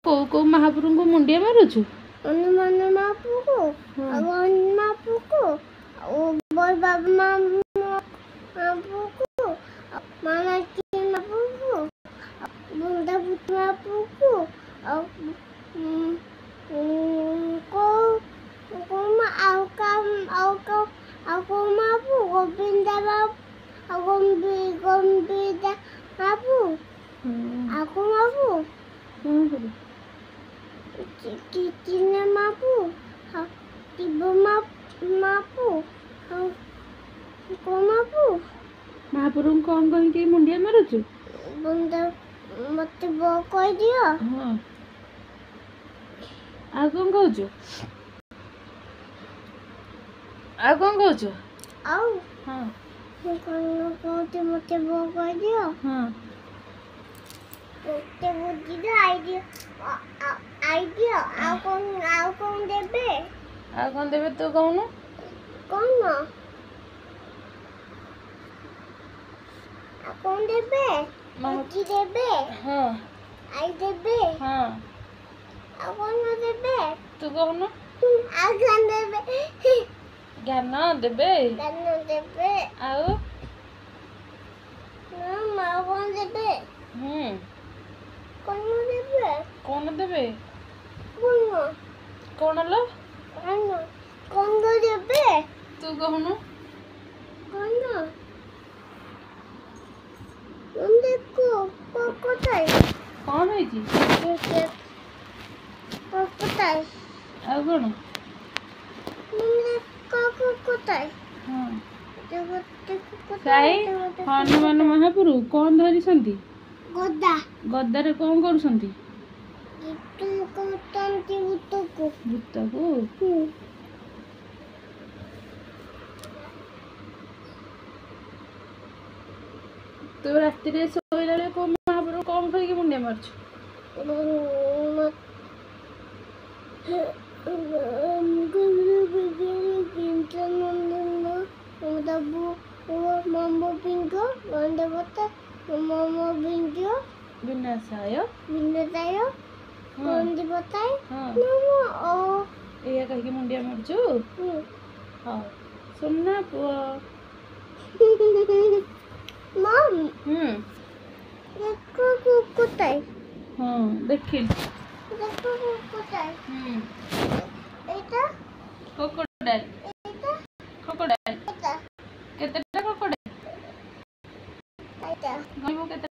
କୋଉ କୋଉ महाप्रभु को मुंडिया मारुछु हनुमान महाप्रभु को भगवान महाप्रभु को और बाबा महाप्रभु को मामा की महाप्रभु को बुंदा पुत्र महाप्रभु को और को महाप्रभु गोविंदा महाप्रभु गोविंदा महाप्रभु aku mapu Kina mapu Tiba mapu Ko mapu महाप्रभु कौन कौन के मुंडिया मारुछु बंदा मत बो कह दियो हां आ कौन कहछु आउ हां कौन कहते मत बो कह दियो हां ते बुद्धि दे आइडिया आउ कौन देबे तो कहनु कौन कौन देबे बुद्धि देबे हां आई देबे हां आ कौन देबे तू कहनु आ ज्ञान देबे ज्ञान देबे आउ ना मां कौन देबे कौन देबे कौन कौन लो कौन देबे तू कहनु कौन देखो कोकोटाई कौन है जी कोकोटाई आ कौन कोकोटाई हां देखो साई हनुमान महाप्रभु कौन धरी संती गोदा गद्दारे कौन करूसंती तुमको तंती भूत को तो राति रे सोइला रे को महाप्रभु कौन करी के मुंडिया मारछु विनाशाय कौन दी बताए हां नमो ओ एया कह के मुंडिया मारछु हां सुनना पुआ मम देखो कुकुटाई हां देखिल देखो कुकुटाई एटा क्रोकोडाइल एटा क्रोकोडाइल एटा केतेटा क्रोकोडाइल एटा गइबो केते